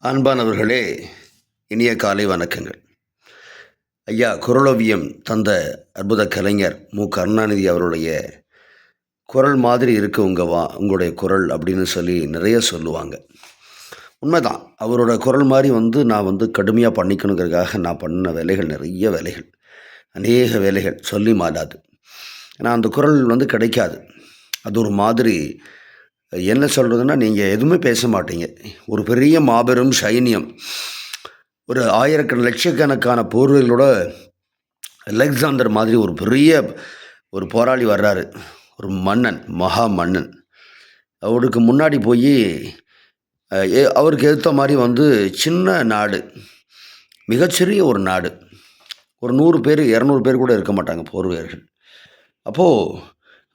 அன்பானவர்களே, இனிய காலை வணக்கங்கள். ஐயா குரலோவியம் தந்த அற்புத கலைஞர் கருணாநிதி அவருடைய குரல் மாதிரி இருக்கு உங்களுடைய குரல் அப்படின்னு சொல்லி நிறைய சொல்லுவாங்க. உண்மைதான். அவரோட குரல் மாதிரி நான் கடுமையாக பண்ணிக்கணுங்கிறதுக்காக நான் பண்ண வேலைகள் நிறைய வேலைகள், அநேக வேலைகள் சொல்லி மாறாது. ஏன்னா அந்த குரல் கிடைக்காது. அது ஒரு மாதிரி என்ன சொல்கிறதுன்னா, நீங்கள் எதுவுமே பேச மாட்டீங்க. ஒரு பெரிய மாபெரும் சைனியம், ஒரு லட்சக்கணக்கான போர்வைகளோட அலெக்சாண்டர் மாதிரி ஒரு பெரிய ஒரு போராளி வர்றாரு. ஒரு மன்னன், மகா மன்னன். அவருக்கு முன்னாடி போய் அவருக்கு எதிர்த்த மாதிரி சின்ன நாடு, மிகச்சிறிய ஒரு நாடு, ஒரு 100 பேர் 200 பேர் கூட இருக்க மாட்டாங்க போர் வீரர்கள். அப்போது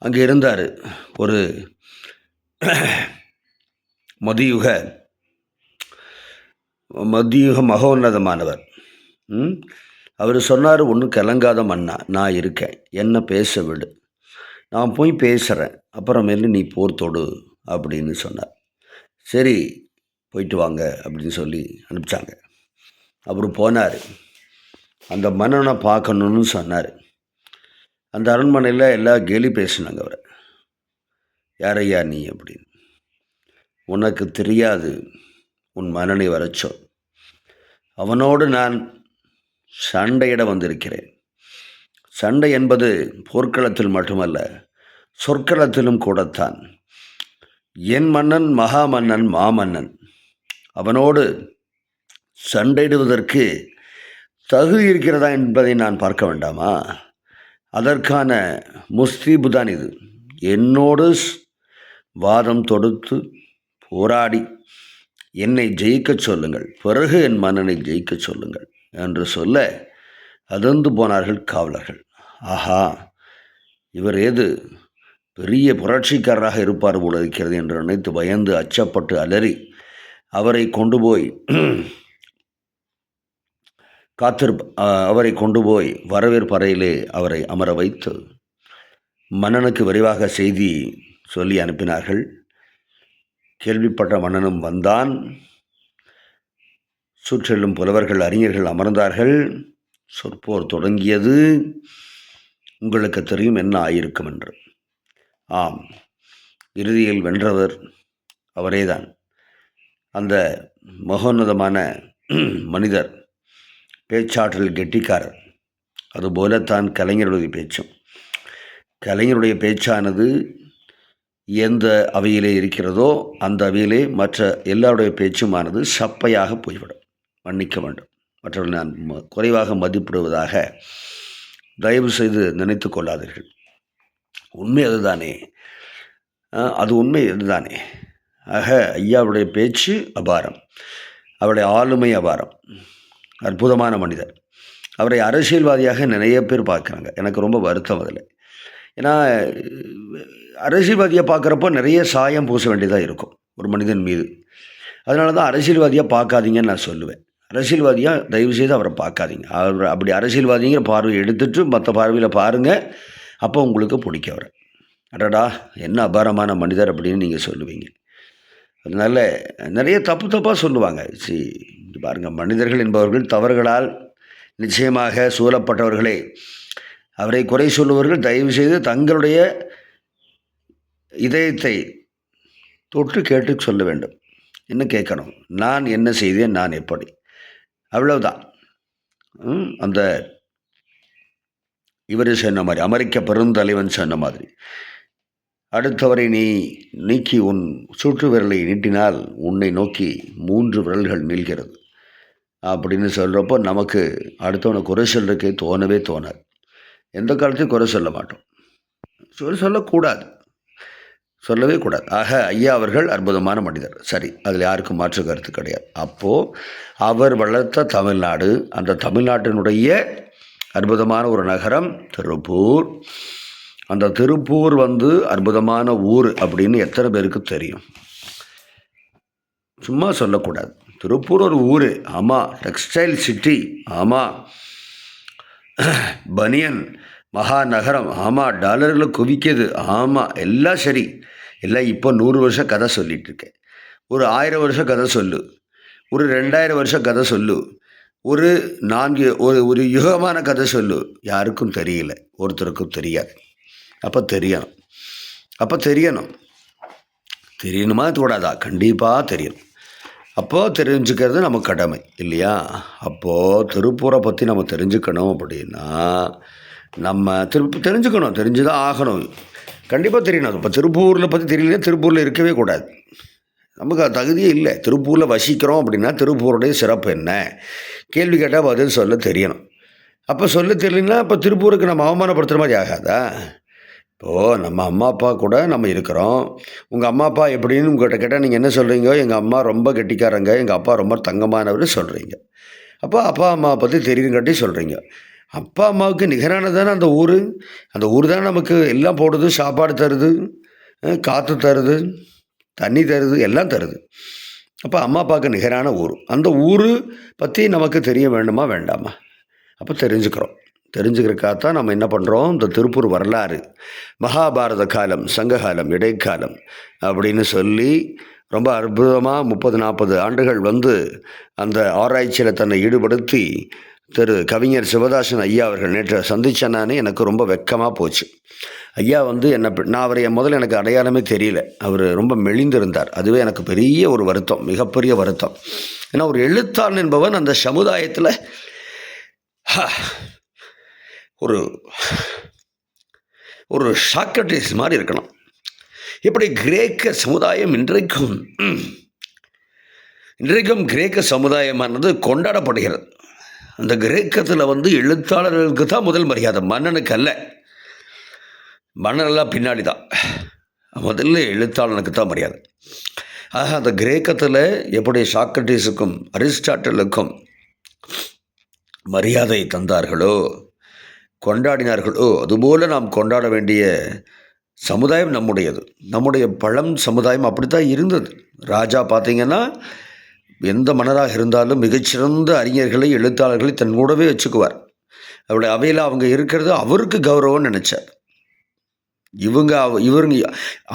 அங்கே இருந்தார் ஒரு மதியுக மகோன்னதமானவர். அவர் சொன்னார், ஒன்றும் கலங்காத மன்னா, நான் இருக்கேன், என்ன பேச விடு, நான் போய் பேசுகிறேன், அப்புறமேலு நீ போர் தொடு அப்படின்னு சொன்னார். சரி போயிட்டு வாங்க அப்படின்னு சொல்லி அனுப்பிச்சாங்க. அவர் போனார், அந்த மன்னனை பார்க்கணுன்னு சொன்னார். அந்த அரண்மனையில் எல்லாம் கேலி பேசினாங்க அவரை. யாரையா நீ அப்படின்னு. உனக்கு தெரியாது, உன் மன்னனை வரச்சோ, அவனோடு நான் சண்டையிட வந்திருக்கிறேன். சண்டை என்பது போர்க்களத்தில் மட்டுமல்ல, சொற்களத்திலும் கூடத்தான். என் மன்னன் மகா மன்னன், மாமன்னன், அவனோடு சண்டையிடுவதற்கு தகுதி இருக்கிறதா என்பதை நான் பார்க்க வேண்டாமா? அதற்கான முஸ்தீபு தான் இது. என்னோடு வாதம் தொடுத்து போராடி என்னை ஜெயிக்க சொல்லுங்கள், பிறகு என் மன்னனை ஜெயிக்க சொல்லுங்கள் என்று சொல்ல அதிர்ந்து போனார்கள் காவலர்கள். ஆஹா, இவர் ஏது பெரிய புரட்சிக்காரராக இருப்பார் போல இருக்கிறது என்று நினைத்து பயந்து அச்சப்பட்டு அலறி அவரை கொண்டு போய் வரவேற்பறையிலே அவரை அமர வைத்து மன்னனுக்கு விரைவாக செய்தி சொல்லி அனுப்பினார்கள். கேள்விப்பட்ட மன்னனும் வந்தான். சுற்றிலும் புலவர்கள், அறிஞர்கள் அமர்ந்தார்கள். சொற்போர் தொடங்கியது. உங்களுக்கு தெரியும் என்ன ஆயிருக்கும் என்று. ஆம், இறுதியில் வென்றவர் அவரேதான். அந்த மகோன்னதமான மனிதர், பேச்சாற்றல் கெட்டிக்காரர். அதுபோலத்தான் கலைஞருடைய பேச்சும். கலைஞருடைய பேச்சானது எந்த அவையிலே இருக்கிறதோ அந்த அவையிலே மற்ற எல்லாருடைய பேச்சுமானது சப்பையாக போய்விடும். மன்னிக்க வேண்டும், மற்றவர்கள் நான் குறைவாக மதிப்பிடுவதாக தயவு செய்து நினைத்து கொள்ளாதீர்கள். உண்மை அதுதானே, அது உண்மை அதுதானே. ஆக ஐயாவுடைய பேச்சு அபாரம், அவருடைய ஆளுமை அபாரம். அற்புதமான மனிதர். அவரை அரசியல்வாதியாக நிறைய பேர் பார்க்குறாங்க. எனக்கு ரொம்ப வருத்தம் அதில். ஏன்னா அரசியல்வாதியாக பார்க்குறப்போ நிறைய சாயம் பூச வேண்டியதாக இருக்கும் ஒரு மனிதன் மீது. அதனால தான் அரசியல்வாதியாக பார்க்காதீங்கன்னு நான் சொல்லுவேன். அரசியல்வாதியாக தயவுசெய்து அவரை பார்க்காதீங்க. அவர் அப்படி அரசியல்வாதிங்கிற பார்வையை எடுத்துட்டு மற்ற பார்வையில் பாருங்கள். அப்போ உங்களுக்கு பிடிக்க அவரை. அடடா என்ன அபாரமான மனிதர் அப்படின்னு நீங்கள் சொல்லுவீங்க. அதனால் நிறைய தப்பாக சொல்லுவாங்க. பாருங்கள், மனிதர்கள் என்பவர்கள் தவறுகளால் நிச்சயமாக சூழப்பட்டவர்களே. அவரை குறை சொல்லுவவர்கள் தயவுசெய்து தங்களுடைய இதயத்தை தொட்டு கேட்டு சொல்ல வேண்டும். என்ன கேட்கணும்? நான் என்ன செய்தேன், நான் எப்படி, அவ்வளவுதான். அந்த இவர் சொன்ன மாதிரி, அமெரிக்க பெருந்தலைவன் சொன்ன மாதிரி, அடுத்தவரை நீ நீக்கி உன் சுற்று விரலை நீட்டினால் உன்னை நோக்கி 3 விரல்கள் நீள்கிறது அப்படின்னு சொல்கிறப்போ நமக்கு அடுத்தவனை குறை சொல்றதுக்கே தோணவே தோணாது. எந்த காலத்தையும் குறை சொல்ல மாட்டோம், சொல்லவே கூடாது. ஆக ஐயா அவர்கள் அற்புதமான மனிதர். சரி, அதில் யாருக்கும் மாற்று கருத்து கிடையாது. அப்போது அவர் வளர்த்த தமிழ்நாடு, அந்த தமிழ்நாட்டினுடைய அற்புதமான ஒரு நகரம் திருப்பூர். அந்த திருப்பூர் அற்புதமான ஊர் அப்படின்னு எத்தனை பேருக்கு தெரியும்? சும்மா சொல்லக்கூடாது. திருப்பூர் ஒரு ஊர். ஆமாம், டெக்ஸ்டைல் சிட்டி. ஆமாம், பனியன் மகா நகரம். ஆமாம், டாலரில் குவிக்குது. ஆமாம், எல்லாம் சரி. எல்லாம் இப்போ 100 வருஷம் கதை சொல்லிகிட்டு இருக்கேன். ஒரு 1000 வருஷம் கதை சொல்லு. ஒரு 2000 வருஷம் கதை சொல்லு. ஒரு 4 ஒரு ஒரு யுகமான கதை சொல்லு. யாருக்கும் தெரியல. ஒருத்தருக்கும் தெரியாது. அப்ப தெரியணும். அப்ப தெரியணும். தெரியணுமா கூடாதா? கண்டிப்பா தெரியணும். அப்போ தெரிஞ்சுக்கிறது நம்ம கடமை இல்லையா? அப்போ திருப்பூர பத்தி நம்ம தெரிஞ்சுக்கணும் அப்படின்னா, நம்ம தெரிஞ்சுக்கணும். தெரிஞ்சு தான் ஆகணும். கண்டிப்பா தெரியணும். இப்ப திருப்பூர்ல பத்தி தெரியலன்னா, திருப்பூர்ல இருக்கவே கூடாது. நமக்கு அது தகுதியே இல்ல. திருப்பூர்ல வசிக்கிறோம் அப்படின்னா, திருப்பூருடைய சிறப்பு என்ன? கேள்வி கேட்டா பதில் சொல்ல தெரியணும். அப்ப சொல்ல தெரியலன்னா, அப்ப திருப்பூருக்கு நம்ம அவமானப்படுத்துற மாரி ஆகாதா? இப்போ நம்ம அம்மா, அப்பா கூட நம்ம இருக்கிறோம். உங்க அம்மா, அப்பா எப்படின்னு உங்ககிட்ட கேட்டா நீங்க என்ன சொல்றீங்க? எங்க அம்மா ரொம்ப கெட்டிக்காரங்க. எங்க அப்பா ரொம்ப தங்கமானவரு சொல்றீங்க. அப்போ அப்பா, அம்மாவ பத்தி தெரியுங்காட்டி சொல்றீங்க. அப்பா, அம்மாவுக்கு நிகரானது தானே அந்த ஊரு. அந்த ஊர் தானே நமக்கு எல்லாம் போடுது, சாப்பாடு தருது, காத்து தருது, தண்ணி தருது, எல்லாம் தருது. அப்ப அம்மா, அப்பாவுக்கு நிகரான ஊர். அந்த ஊரு பத்தி நமக்கு தெரிய வேண்டுமா? வேண்டாமா? அப்ப தெரிஞ்சுக்கிறோம். தெரிஞ்சுக்கிறதுக்காக தான் நம்ம என்ன பண்ணுறோம், இந்த திருப்பூர் வரலாறு, மகாபாரத காலம், சங்ககாலம், இடைக்காலம் அப்படின்னு சொல்லி ரொம்ப அற்புதமாக 30, 40 ஆண்டுகள் வந்து அந்த ஆராய்ச்சியில் தன்னை ஈடுபடுத்தி கவிஞர் சிவதாசன் ஐயா அவர்கள் நேற்று சந்திச்சேனானே எனக்கு ரொம்ப வெட்கமாக போச்சு. ஐயா வந்து நான் அவரை முதல்ல எனக்கு அடையாளமே தெரியல. அவர் ரொம்ப மெலிந்திருந்தார். அதுவே எனக்கு பெரிய ஒரு வருத்தம், மிகப்பெரிய வருத்தம். ஏன்னா ஒரு எழுத்தாளன் என்பவன் அந்த சமுதாயத்தில் ஒரு ஒரு சாக்ரட்டிஸ் மாதிரி இருக்கணும். இப்படி கிரேக்க சமுதாயம் இன்றைக்கும் கிரேக்க சமுதாயமானது கொண்டாடப்படுகிறது. அந்த கிரேக்கத்தில் வந்து எழுத்தாளர்களுக்கு தான் முதல் மரியாதை, மன்னனுக்கு அல்ல. மன்னனெல்லாம் பின்னாடி தான், முதல்ல எழுத்தாளனுக்கு தான் மரியாதை. ஆக அந்த கிரேக்கத்தில் எப்படி சாக்ரட்டிஸுக்கும் அரிஸ்டாட்டிலுக்கும் மரியாதை தந்தார்களோ, கொண்டாடினார்களோ, அதுபோல நாம் கொண்டாட வேண்டிய சமுதாயம் நம்முடையது. நம்முடைய பழம் சமுதாயம் அப்படித்தான் இருந்தது. ராஜா பார்த்தீங்கன்னா எந்த மன்னராக இருந்தாலும் மிகச்சிறந்த அறிஞர்களை, எழுத்தாளர்களை தன் கூடவே வச்சுக்குவார். அவருடைய அவையில் அவங்க இருக்கிறது அவருக்கு கௌரவம்னு நினைச்சார். இவங்க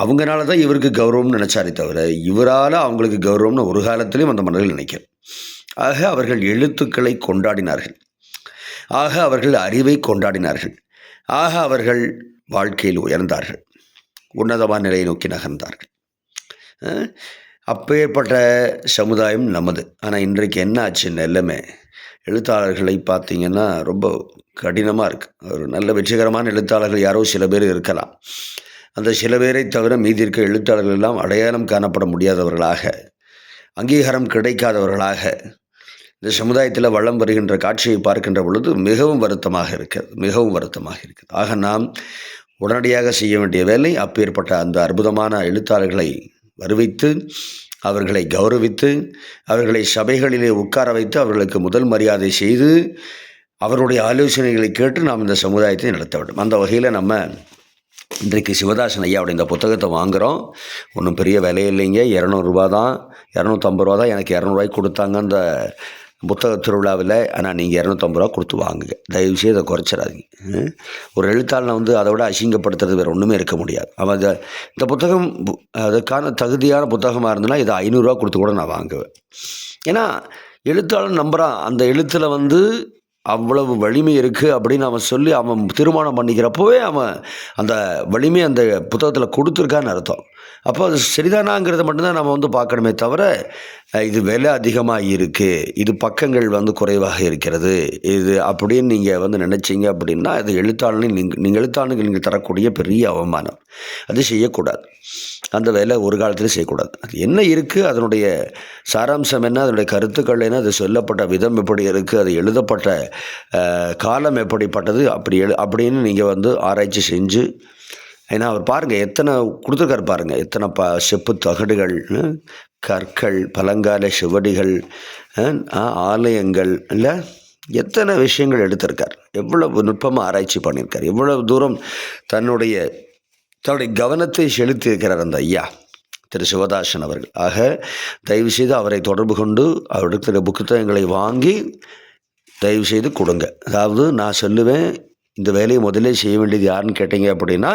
அவங்கனால தான் இவருக்கு கௌரவம்னு நினைச்சாரே தவிர, இவரால் அவங்களுக்கு கௌரவம்னு ஒரு காலத்திலையும் அந்த மன்னர்கள் நினைக்கிறார். ஆக அவர்கள் எழுத்துக்களை கொண்டாடினார்கள். ஆக அவர்கள் அறிவை கொண்டாடினார்கள். ஆக அவர்கள் வாழ்க்கையில் உயர்ந்தார்கள், உன்னதமான நிலையை நோக்கி நகர்ந்தார்கள். அப்பேற்பட்ட சமுதாயம் நமது. ஆனால் இன்றைக்கு என்ன ஆச்சு நிலைமை, எழுத்தாளர்களை பார்த்தீங்கன்னா ரொம்ப கடினமாக இருக்குது. ஒரு நல்ல வெற்றிகரமான எழுத்தாளர்கள் யாரோ சில பேர் இருக்கலாம். அந்த சில பேரை தவிர மீதி இருக்க எழுத்தாளர்கள் எல்லாம் அடையாளம் காணப்பட முடியாதவர்களாக, அங்கீகாரம் கிடைக்காதவர்களாக இந்த சமுதாயத்தில் வளம் வருகின்ற காட்சியை பார்க்கின்ற பொழுது மிகவும் வருத்தமாக இருக்கிறது. ஆக நாம் உடனடியாக செய்ய வேண்டிய வேலை, அப்பேற்பட்ட அந்த அற்புதமான எழுத்தாளர்களை வருவித்து, அவர்களை கௌரவித்து, அவர்களை சபைகளிலே உட்கார வைத்து, அவர்களுக்கு முதல் மரியாதை செய்து, அவருடைய ஆலோசனைகளை கேட்டு நாம் இந்த சமுதாயத்தை நடத்த வேண்டும். அந்த வகையில் நம்ம இன்றைக்கு சிவதாசன் ஐயாவுடைய இந்த புத்தகத்தை வாங்குகிறோம். ஒன்றும் பெரிய விலை இல்லைங்க, 200 ரூபா தான், 250 ரூபா தான். எனக்கு 200 ரூபாய்க்கு கொடுத்தாங்க அந்த புத்தக திருவிழாவில். ஆனால் நீங்கள் 250 ரூபா கொடுத்து வாங்குங்க, தயவுசெய்து அதை குறைச்சிடாதீங்க. ஒரு எழுத்தாளனை வந்து அதை விட அசிங்கப்படுத்துறது வேறு ஒன்றுமே இருக்க முடியாது. அவன் இந்த புத்தகம் அதுக்கான தகுதியான புத்தகமாக இருந்ததுன்னா இதை 500 ரூபா கொடுத்து கூட நான் வாங்குவேன். ஏன்னா எழுத்தாளன் நம்புகிறான், அந்த எழுத்தில் வந்து அவ்வளவு வலிமை இருக்குது அப்படின்னு அவன் சொல்லி அவன் தீர்மானம் பண்ணிக்கிறப்போவே அவன் அந்த வலிமை அந்த புத்தகத்தில் கொடுத்துருக்கான்னு அர்த்தம். அப்போ அது சரிதானாங்கிறத மட்டும்தான் நம்ம வந்து பார்க்கணுமே தவிர, இது விலை அதிகமாக இருக்குது, இது பக்கங்கள் வந்து குறைவாக இருக்கிறது, இது அப்படின்னு நீங்கள் வந்து நினச்சிங்க அப்படின்னா அது எழுத்தாளனுக்கு நீங்கள் தரக்கூடிய பெரிய அவமானம். அது செய்யக்கூடாது. அந்த வேலை ஒரு காலத்தில் செய்யக்கூடாது. அது என்ன இருக்குது, அதனுடைய சாராம்சம் என்ன, அதனுடைய கருத்துக்கள் என்ன, அது சொல்லப்பட்ட விதம் எப்படி இருக்குது, அது எழுதப்பட்ட காலம் எப்படிப்பட்டது, அப்படின்னு நீங்கள் வந்து ஆராய்ச்சி செஞ்சு, ஏன்னா அவர் பாருங்கள் எத்தனை கொடுத்துருக்காரு பாருங்கள், எத்தனை செப்பு தகடுகள், கற்கள், பழங்கால சுவடிகள், ஆலயங்கள், இல்லை எத்தனை விஷயங்கள் எடுத்திருக்கார். எவ்வளவு நுட்பமாக ஆராய்ச்சி பண்ணியிருக்கார், எவ்வளவு தூரம் தன்னுடைய கவனத்தை செலுத்தியிருக்கிறார் அந்த ஐயா திரு சிவதாசன் அவர்கள். ஆக தயவுசெய்து அவரை தொடர்பு கொண்டு அவருடைய புத்தகங்களை வாங்கி தயவுசெய்து கொடுங்க. அதாவது நான் சொல்லுவேன், இந்த வேலையை முதலே செய்ய வேண்டியது யாருன்னு கேட்டீங்க அப்படின்னா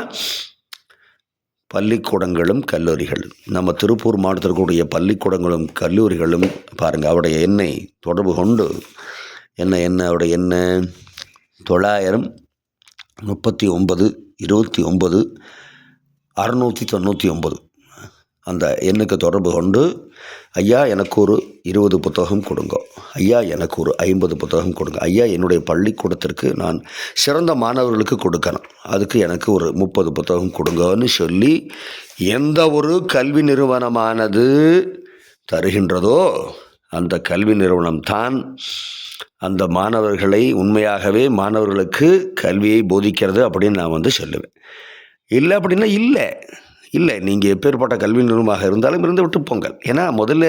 பள்ளிக்கூடங்களும் கல்லூரிகளும், நம்ம திருப்பூர் மாவட்டத்தில் இருக்கக்கூடிய பள்ளிக்கூடங்களும் கல்லூரிகளும் பாருங்கள், அவருடைய எண்ணை தொடர்பு கொண்டு அவருடைய எண்ணை 939 அந்த எண்ணுக்கு தொடர்பு கொண்டு, ஐயா எனக்கு ஒரு 20 புத்தகம் கொடுங்க, ஐயா எனக்கு ஒரு 50 புத்தகம் கொடுங்க, ஐயா என்னுடைய பள்ளிக்கூடத்திற்கு நான் சிறந்த மாணவர்களுக்கு கொடுக்கணும், அதுக்கு எனக்கு ஒரு 30 புத்தகம் கொடுங்கன்னு சொல்லி எந்த ஒரு கல்வி நிறுவனமானது தருகின்றதோ அந்த கல்வி நிறுவனம் தான் அந்த மாணவர்களை உண்மையாகவே மாணவர்களுக்கு கல்வியை போதிக்கிறது அப்படின்னு நான் சொல்லுவேன். இல்லை அப்படின்னா இல்லை நீங்கள் எப்பேற்பட்ட கல்வி நிறுவனமாக இருந்தாலும் இருந்து விட்டு போங்கள். ஏன்னா முதல்ல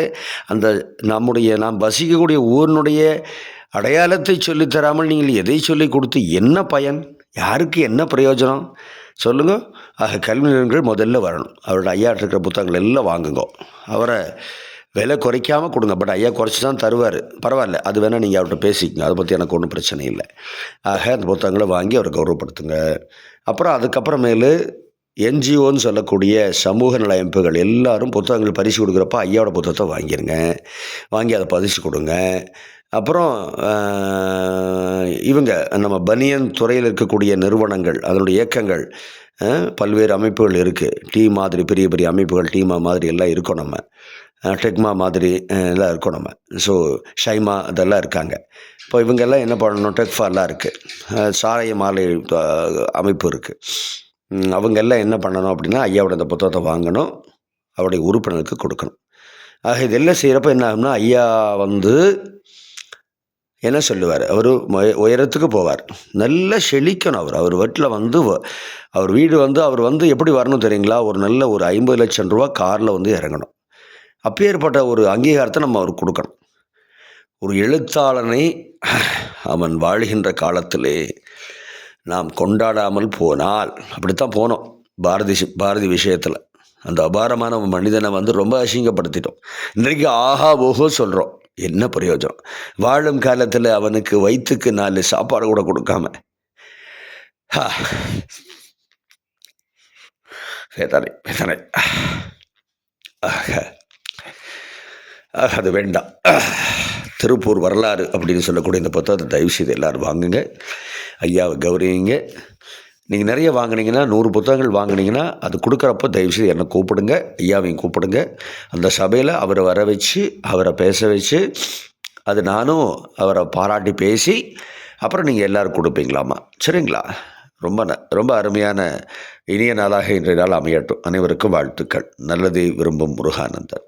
அந்த நாம் வசிக்கக்கூடிய ஊரினுடைய அடையாளத்தை சொல்லித்தராமல் நீங்கள் எதை சொல்லி கொடுத்து என்ன பயன்? யாருக்கு என்ன பிரயோஜனம் சொல்லுங்கள். ஆக கல்வி நிறுவனங்கள் முதல்ல வரணும். அவரோட ஐயாட்ட இருக்கிற புத்தகங்கள் எல்லாம் வாங்குங்க. அவரை விலை குறைக்காமல் கொடுங்க. பட் ஐயா குறைச்சி தான் தருவார், பரவாயில்ல, அது வேணால் நீங்கள் அவர்கிட்ட பேசிக்கங்க, அதை பற்றி எனக்கு ஒன்றும் பிரச்சனை இல்லை. ஆக அந்த புத்தகங்களை வாங்கி அவரை கௌரவப்படுத்துங்க. அப்புறம் அதுக்கப்புறமேலு என்ஜிஓன்னு சொல்லக்கூடிய சமூக நல அமைப்புகள் எல்லாரும் புத்தகங்கள் பரிசு கொடுக்குறப்ப ஐயாவோட புத்தகத்தை வாங்கி அதை பரிசு கொடுங்க. அப்புறம் இவங்க நம்ம பனியன் துறையில் இருக்கக்கூடிய நிறுவனங்கள், அதனுடைய இயக்கங்கள், பல்வேறு அமைப்புகள் இருக்குது. டீம் மாதிரி பெரிய பெரிய அமைப்புகள், டீமா மாதிரி எல்லாம் இருக்கோம். நம்ம டெக்மா மாதிரி எல்லாம் இருக்கோம். நம்ம ஷைமா அதெல்லாம் இருக்காங்க. இப்போ இவங்கெல்லாம் என்ன பண்ணணும்? டெக்ஃபாலாம் இருக்குது, சாராய மாலை அமைப்பு இருக்குது. அவங்க எல்லாம் என்ன பண்ணணும் அப்படின்னா, ஐயாவோட அந்த புத்தகத்தை வாங்கணும், அவருடைய உறுப்பினருக்கு கொடுக்கணும். ஆக இதெல்லாம் செய்கிறப்ப என்ன ஆகும்னா, ஐயா என்ன சொல்லுவார், அவர் உயரத்துக்கு போவார், நல்லா செழிக்கணும். அவர் வீட்டில் அவர் வீடு அவர் எப்படி வரணும் தெரியுங்களா? ஒரு நல்ல ஒரு 50 லட்சம் ரூபா காரில் இறங்கணும். அப்பேற்பட்ட ஒரு அங்கீகாரத்தை நம்ம அவருக்கு கொடுக்கணும். ஒரு எழுத்தாளனை அவன் வாழ்கின்ற காலத்திலே நாம் கொண்டாடாமல் போனால், அப்படித்தான் போனோம் பாரதி விஷயத்தில். அந்த அபாரமான மனிதனை ரொம்ப அசிங்கப்படுத்திட்டோம். இன்றைக்கு ஆஹா ஓஹோ சொல்கிறோம். என்ன பிரயோஜனம்? வாழும் காலத்தில் அவனுக்கு வயிற்றுக்கு 4 சாப்பாடு கூட கொடுக்காம வேதனை. அது வேண்டாம். திருப்பூர் வரலாறு அப்படின்னு சொல்லக்கூடிய இந்த புத்தகத்தை தயவு செய்து எல்லோரும் வாங்குங்க. ஐயாவை கௌரவிங்க. நீங்கள் நிறைய வாங்கினீங்கன்னா, 100 புத்தகங்கள் வாங்கினீங்கன்னா, அது கொடுக்குறப்போ தயவுசெய்து என்னை கூப்பிடுங்க, ஐயாவையும் கூப்பிடுங்க. அந்த சபையில் அவரை வர வச்சு, அவரை பேச வச்சு, அது நானும் அவரை பாராட்டி பேசி, அப்புறம் நீங்கள் எல்லோரும் கொடுப்பீங்களாமா, சரிங்களா? ரொம்ப அருமையான இனிய நாளாக இன்றைய நாள் அமையட்டும். அனைவருக்கும் வாழ்த்துக்கள். நல்லதை விரும்பும் முருகானந்தன்.